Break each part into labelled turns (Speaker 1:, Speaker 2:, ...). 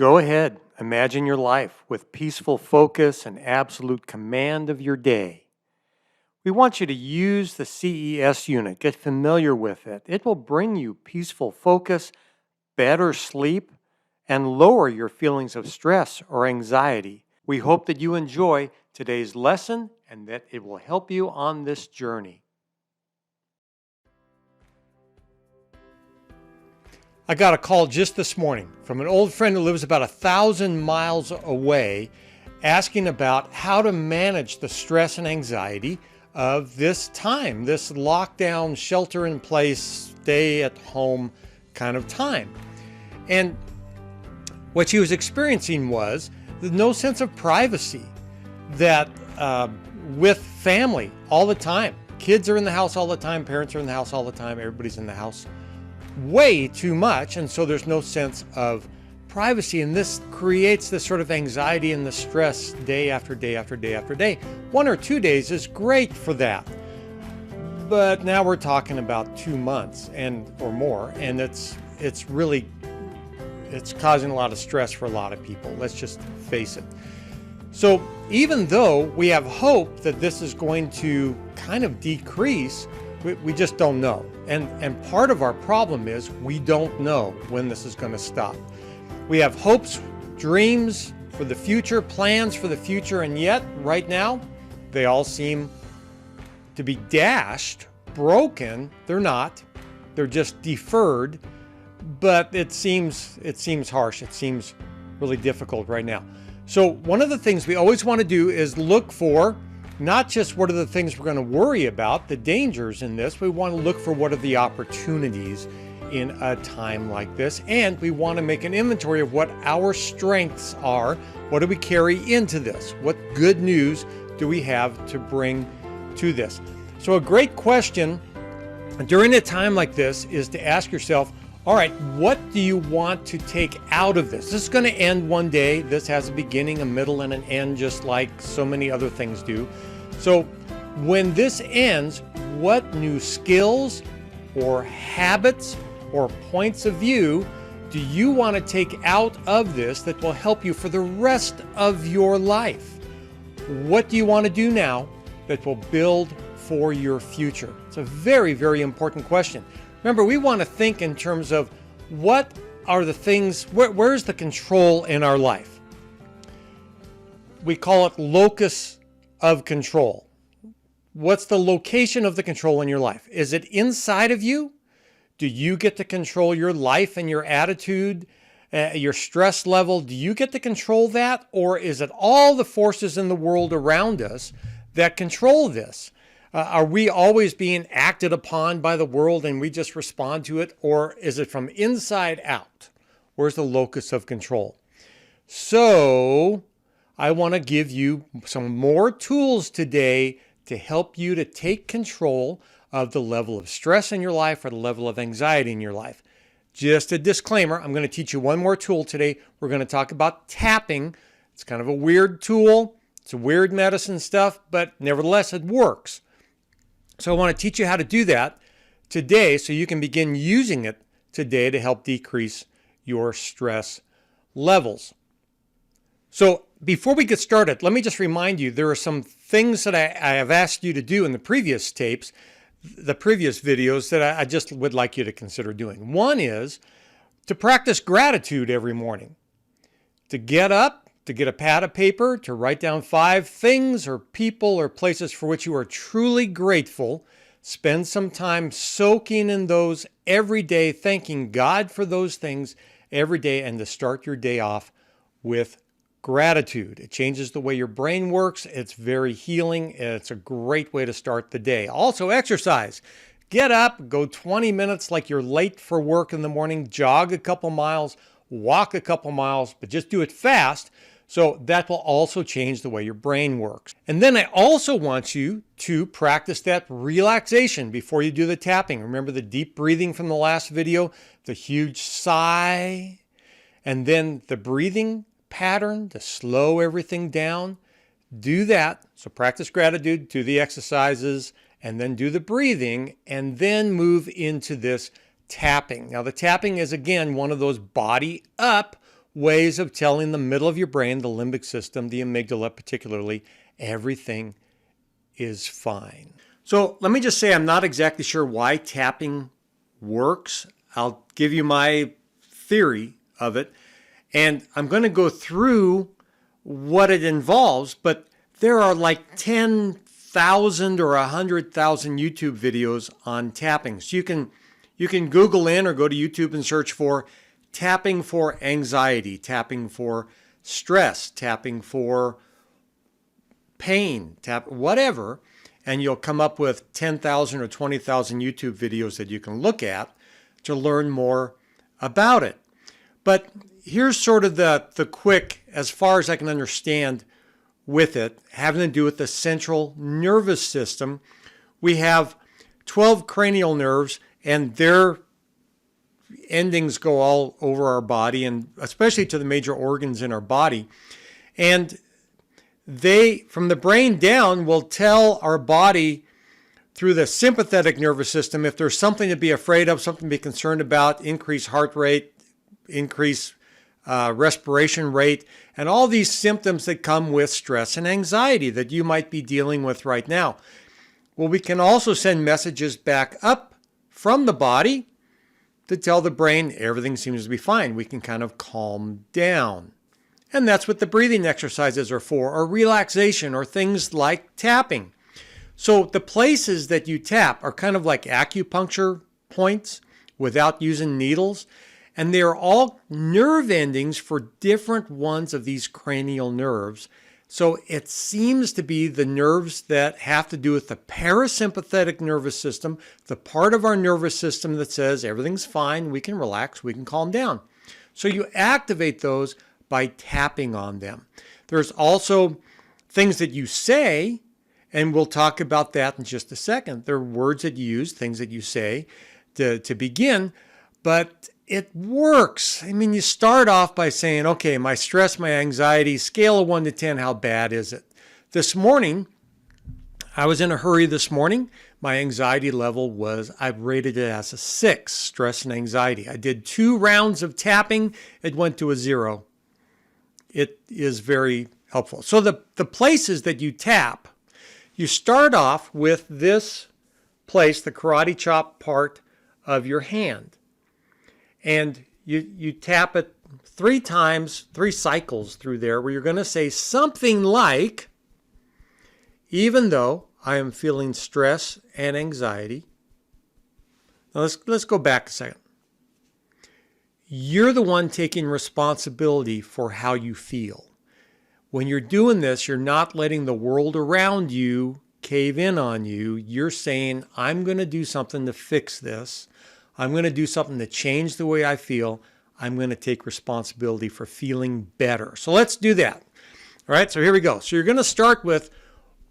Speaker 1: Go ahead, imagine your life with peaceful focus and absolute command of your day. We want you to use the CES unit, get familiar with it. It will bring you peaceful focus, better sleep, and lower your feelings of stress or anxiety. We hope that you enjoy today's lesson and that it will help you on this journey. I got a call just this morning from an old friend who lives about 1,000 miles away asking about how to manage the stress and anxiety of this time, this lockdown, shelter in place, stay at home kind of time. And what she was experiencing was no sense of privacy, that with family all the time. Kids are in the house all the time, parents are in the house all the time, everybody's in the house way too much, and so there's no sense of privacy, and this creates this sort of anxiety and the stress day after day after day after day. 1 or 2 days is great for that, but now we're talking about 2 months or more, and it's causing a lot of stress for a lot of people. Let's just face it. So even though we have hope that this is going to kind of decrease, we just don't know. And part of our problem is we don't know when this is going to stop. We have hopes, dreams for the future, plans for the future, and yet right now they all seem to be dashed, broken. They're not. They're just deferred, but it seems harsh. It seems really difficult right now. So one of the things we always want to do is look for not just what are the things we're going to worry about, the dangers in this. We want to look for what are the opportunities in a time like this. And we want to make an inventory of what our strengths are. What do we carry into this? What good news do we have to bring to this? So a great question during a time like this is to ask yourself, all right, what do you want to take out of this? This is going to end one day. This has a beginning, a middle, and an end, just like so many other things do. So when this ends, what new skills or habits or points of view do you want to take out of this that will help you for the rest of your life? What do you want to do now that will build for your future? It's a very, very important question. Remember, we want to think in terms of what are the things, where's the control in our life? We call it locus of control. What's the location of the control in your life? Is it inside of you? Do you get to control your life and your attitude, your stress level? Do you get to control that? Or is it all the forces in the world around us that control this? Are we always being acted upon by the world and we just respond to it? Or is it from inside out? Where's the locus of control? So I want to give you some more tools today to help you to take control of the level of stress in your life or the level of anxiety in your life. Just a disclaimer, I'm going to teach you one more tool today. We're going to talk about tapping. It's kind of a weird tool. It's a weird medicine stuff, but nevertheless, it works. So I want to teach you how to do that today so you can begin using it today to help decrease your stress levels. So before we get started, let me just remind you, there are some things that I have asked you to do in the previous tapes, the previous videos that I just would like you to consider doing. One is to practice gratitude every morning. To get up, to get a pad of paper, to write down 5 things or people or places for which you are truly grateful. Spend some time soaking in those every day, thanking God for those things every day, and to start your day off with gratitude. It changes the way your brain works. It's very healing. It's a great way to start the day. Also, exercise. Get up, go 20 minutes like you're late for work in the morning, jog a couple miles, walk a couple miles, but just do it fast. So that will also change the way your brain works. And then I also want you to practice that relaxation before you do the tapping. Remember the deep breathing from the last video, the huge sigh, and then the breathing pattern to slow everything down. Do that. So practice gratitude, do the exercises, and then do the breathing, and then move into this tapping. Now the tapping is, again, one of those body up ways of telling the middle of your brain, the limbic system, the amygdala particularly, everything is fine. So let me just say I'm not exactly sure why tapping works. I'll give you my theory of it, and I'm going to go through what it involves, but there are like 10,000 or 100,000 YouTube videos on tapping. So you can Google in or go to YouTube and search for tapping for anxiety, tapping for stress, tapping for pain, whatever, and you'll come up with 10,000 or 20,000 YouTube videos that you can look at to learn more about it. But here's sort of the quick, as far as I can understand with it, having to do with the central nervous system. We have 12 cranial nerves, and their endings go all over our body, and especially to the major organs in our body. And they, from the brain down, will tell our body through the sympathetic nervous system if there's something to be afraid of, something to be concerned about, increase heart rate, increase respiration rate, and all these symptoms that come with stress and anxiety that you might be dealing with right now. Well, we can also send messages back up from the body to tell the brain everything seems to be fine. We can kind of calm down. And that's what the breathing exercises are for, or relaxation, or things like tapping. So the places that you tap are kind of like acupuncture points without using needles. And they're all nerve endings for different ones of these cranial nerves. So it seems to be the nerves that have to do with the parasympathetic nervous system, the part of our nervous system that says everything's fine, we can relax, we can calm down. So you activate those by tapping on them. There's also things that you say, and we'll talk about that in just a second. There are words that you use, things that you say to begin, but it works. I mean, you start off by saying, okay, my stress, my anxiety, scale of 1 to 10, how bad is it? This morning, I was in a hurry this morning. My anxiety level was, I've rated it as a 6, stress and anxiety. I did 2 rounds of tapping. It went to a 0. It is very helpful. So the places that you tap, you start off with this place, the karate chop part of your hand. And you tap it 3 times, 3 cycles through there, where you're going to say something like, even though I am feeling stress and anxiety. Now let's go back a second. You're the one taking responsibility for how you feel. When you're doing this, you're not letting the world around you cave in on you. You're saying, I'm going to do something to fix this. I'm going to do something to change the way I feel. I'm going to take responsibility for feeling better. So let's do that. All right, so here we go. So you're going to start with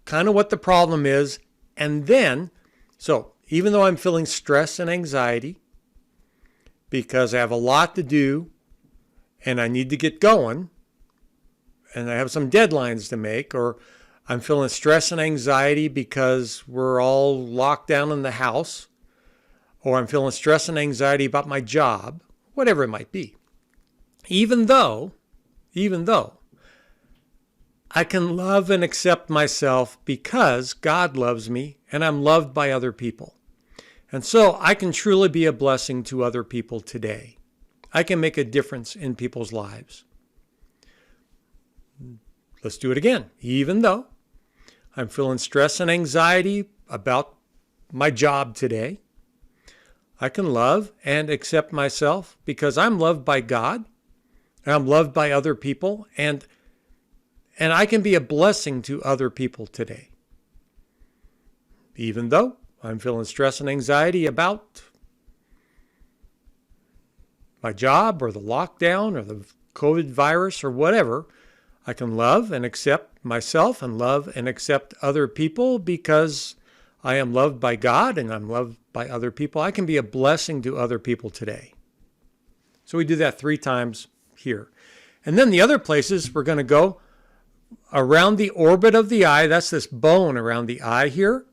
Speaker 1: kind of what the problem is. And then, so even though I'm feeling stress and anxiety because I have a lot to do and I need to get going and I have some deadlines to make, or I'm feeling stress and anxiety because we're all locked down in the house, or I'm feeling stress and anxiety about my job, whatever it might be. Even though I can love and accept myself because God loves me and I'm loved by other people. And so I can truly be a blessing to other people today. I can make a difference in people's lives. Let's do it again. Even though I'm feeling stress and anxiety about my job today, I can love and accept myself because I'm loved by God and I'm loved by other people, and I can be a blessing to other people today. Even though I'm feeling stress and anxiety about my job or the lockdown or the COVID virus or whatever, I can love and accept myself and love and accept other people because I am loved by God and I'm loved by other people. I can be a blessing to other people today. So we do that 3 times here. And then the other places we're going to go around the orbit of the eye. That's this bone around the eye here.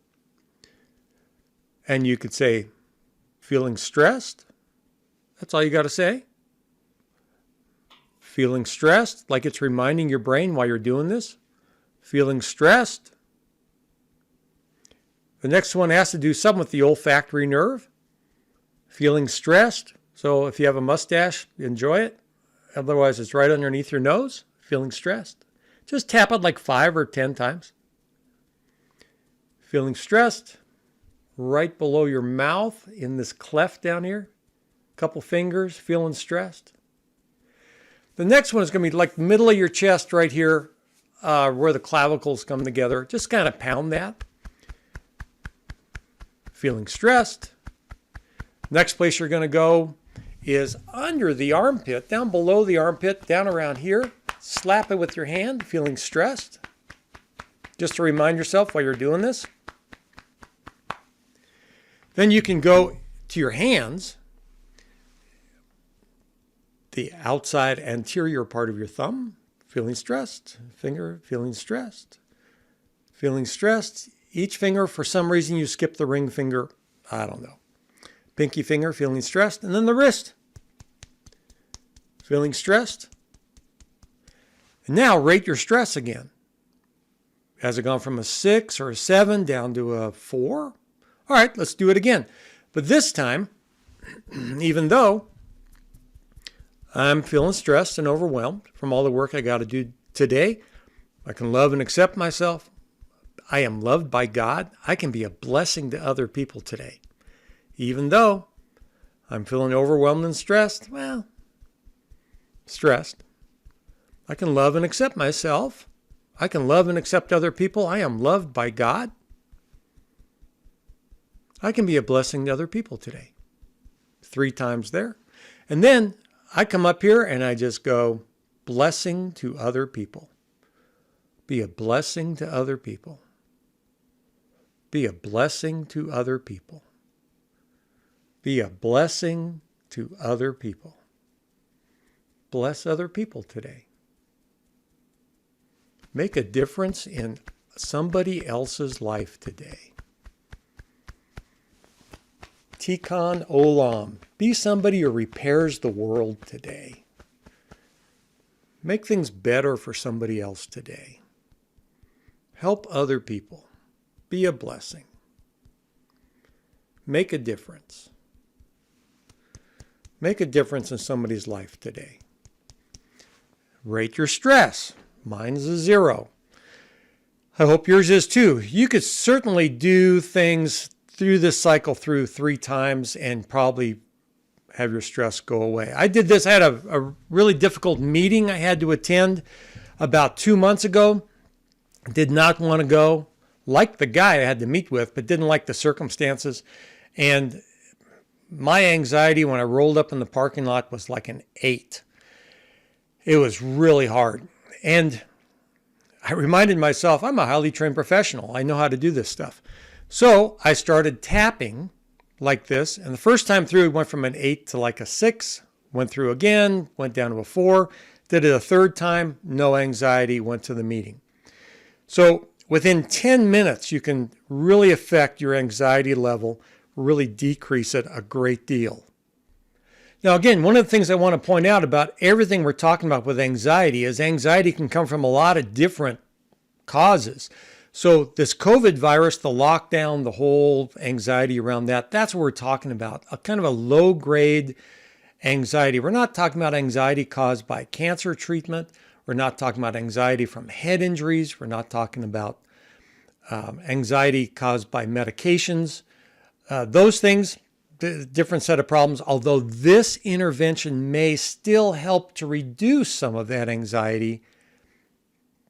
Speaker 1: And you could say, feeling stressed. That's all you got to say. Feeling stressed, like it's reminding your brain while you're doing this. Feeling stressed. The next one has to do something with the olfactory nerve. Feeling stressed. So if you have a mustache, enjoy it. Otherwise, it's right underneath your nose. Feeling stressed. Just tap it like 5 or 10 times. Feeling stressed. Right below your mouth in this cleft down here. Couple fingers, feeling stressed. The next one is going to be like the middle of your chest right here, where the clavicles come together. Just kind of pound that. Feeling stressed. Next place you're going to go is under the armpit, down below the armpit, down around here. Slap it with your hand, feeling stressed. Just to remind yourself while you're doing this. Then you can go to your hands, the outside anterior part of your thumb, feeling stressed. Finger, feeling stressed. Feeling stressed. Each finger, for some reason, you skip the ring finger. I don't know. Pinky finger, feeling stressed. And then the wrist. Feeling stressed. And now rate your stress again. Has it gone from a 6 or a 7 down to a 4? All right, let's do it again. But this time, even though I'm feeling stressed and overwhelmed from all the work I got to do today, I can love and accept myself. I am loved by God. I can be a blessing to other people today. Even though I'm feeling overwhelmed and stressed, stressed. I can love and accept myself. I can love and accept other people. I am loved by God. I can be a blessing to other people today. 3 times there. And then I come up here and I just go, blessing to other people. Be a blessing to other people. Be a blessing to other people. Be a blessing to other people. Bless other people today. Make a difference in somebody else's life today. Tikkun Olam. Be somebody who repairs the world today. Make things better for somebody else today. Help other people. Be a blessing. Make a difference. Make a difference in somebody's life today. Rate your stress. Mine's a 0. I hope yours is too. You could certainly do things through this cycle through 3 times and probably have your stress go away. I did this. I had a really difficult meeting I had to attend about 2 months ago. Did not want to go. Liked the guy I had to meet with, but didn't like the circumstances. And my anxiety when I rolled up in the parking lot was like an 8. It was really hard. And I reminded myself, I'm a highly trained professional. I know how to do this stuff. So I started tapping like this. And the first time through, it went from an 8 to like a 6. Went through again, went down to a 4. Did it a 3rd time, no anxiety, went to the meeting. So within 10 minutes, you can really affect your anxiety level, really decrease it a great deal. Now, again, one of the things I want to point out about everything we're talking about with anxiety is anxiety can come from a lot of different causes. So this COVID virus, the lockdown, the whole anxiety around that, that's what we're talking about, a kind of a low-grade anxiety. We're not talking about anxiety caused by cancer treatment. We're not talking about anxiety from head injuries. We're not talking about anxiety caused by medications. Those things, different set of problems, although this intervention may still help to reduce some of that anxiety.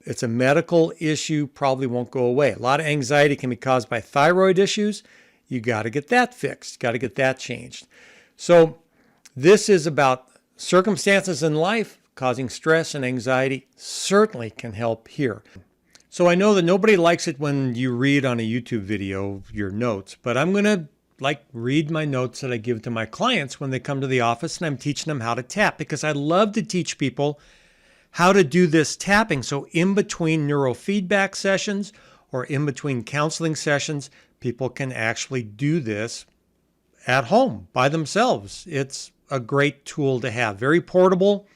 Speaker 1: It's a medical issue, probably won't go away. A lot of anxiety can be caused by thyroid issues. You got to get that fixed. Got to get that changed. So this is about circumstances in life causing stress and anxiety. Certainly can help here. So I know that nobody likes it when you read on a YouTube video your notes, but I'm going to read my notes that I give to my clients when they come to the office and I'm teaching them how to tap, because I love to teach people how to do this tapping. So in between neurofeedback sessions or in between counseling sessions, people can actually do this at home by themselves. It's a great tool to have. Very portable.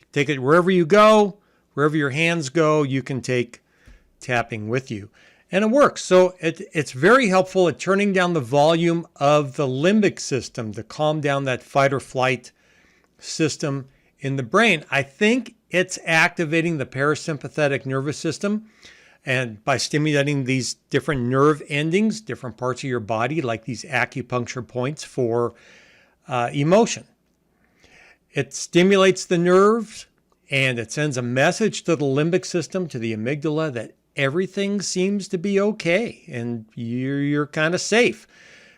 Speaker 1: You Take it wherever you go, wherever your hands go, you can take tapping with you. And it works. So it's very helpful at turning down the volume of the limbic system to calm down that fight or flight system in the brain. I think it's activating the parasympathetic nervous system, and by stimulating these different nerve endings, different parts of your body, like these acupuncture points for emotion. It stimulates the nerves and it sends a message to the limbic system, to the amygdala, that everything seems to be okay and you're kind of safe.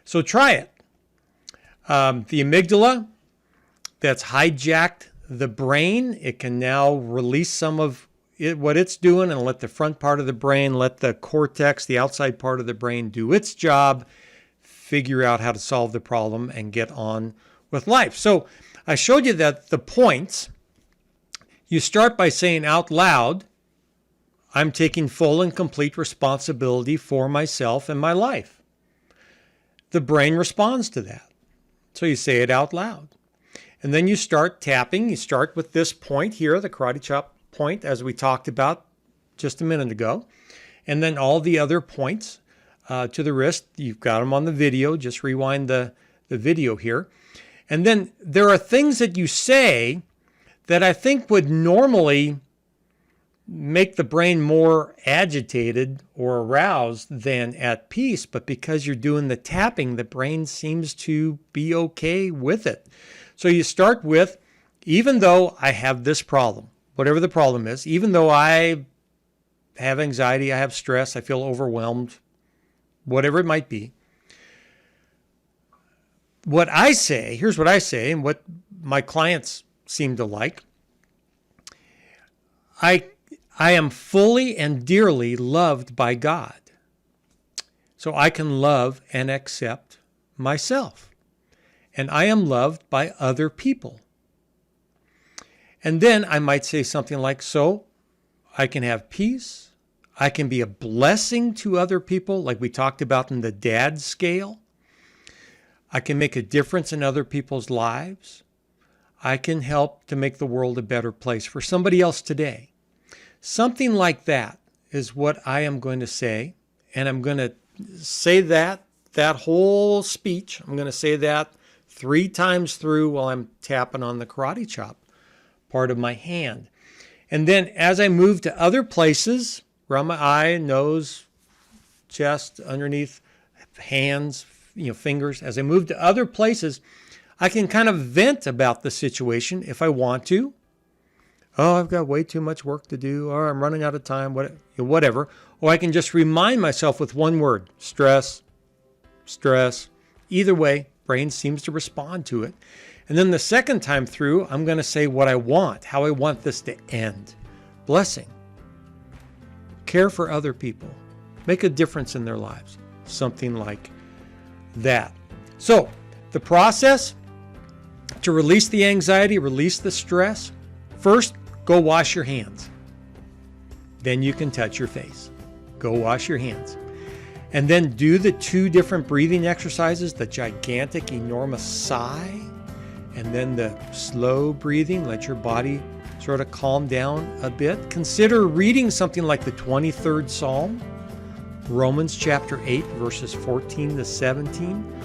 Speaker 1: So try it. The amygdala that's hijacked the brain, it can now release some of what it's doing and let the front part of the brain, let the cortex, the outside part of the brain, do its job, figure out how to solve the problem and get on with life. So I showed you that the points, you start by saying out loud, I'm taking full and complete responsibility for myself and my life. The brain responds to that. So you say it out loud. And then you start tapping. You start with this point here, the karate chop point, as we talked about just a minute ago. And then all the other points to the wrist, you've got them on the video. Just rewind the video here. And then there are things that you say that I think would normally make the brain more agitated or aroused than at peace, but because you're doing the tapping, the brain seems to be okay with it. So you start with, even though I have this problem, whatever the problem is, even though I have anxiety, I have stress, I feel overwhelmed, whatever it might be, what I say, here's what I say, and what my clients seem to like. I am fully and dearly loved by God. So I can love and accept myself. And I am loved by other people. And then I might say something like, so I can have peace. I can be a blessing to other people, like we talked about in the dad scale. I can make a difference in other people's lives. I can help to make the world a better place for somebody else today. Something like that is what I am going to say. And I'm going to say that whole speech. I'm going to say that 3 times through while I'm tapping on the karate chop part of my hand. And then as I move to other places, around my eye, nose, chest, underneath, hands, fingers, as I move to other places, I can kind of vent about the situation if I want to. Oh, I've got way too much work to do, or I'm running out of time, whatever. Or I can just remind myself with one word, stress, stress. Either way, brain seems to respond to it. And then the second time through, I'm going to say what I want, how I want this to end. Blessing. Care for other people. Make a difference in their lives. Something like that. So, the process to release the anxiety, release the stress. First, go wash your hands. Then you can touch your face. Go wash your hands. And then do the 2 different breathing exercises, the gigantic, enormous sigh, and then the slow breathing. Let your body sort of calm down a bit. Consider reading something like the 23rd Psalm, Romans chapter 8, verses 14 to 17.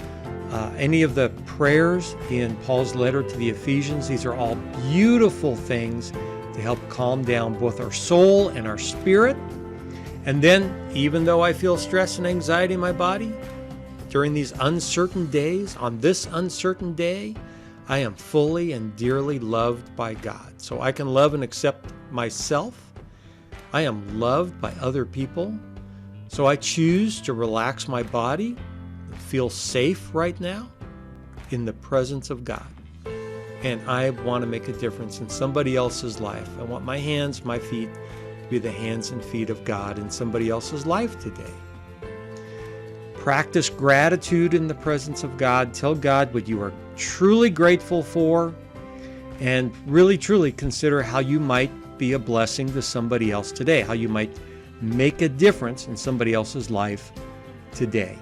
Speaker 1: Any of the prayers in Paul's letter to the Ephesians, these are all beautiful things to help calm down both our soul and our spirit. And then, even though I feel stress and anxiety in my body, during these uncertain days, on this uncertain day, I am fully and dearly loved by God. So I can love and accept myself. I am loved by other people. So I choose to relax my body, feel safe right now in the presence of God. And I want to make a difference in somebody else's life. I want my hands, my feet to be the hands and feet of God in somebody else's life today. Practice gratitude in the presence of God. Tell God what you are truly grateful for, and really, truly consider how you might be a blessing to somebody else today, how you might make a difference in somebody else's life today.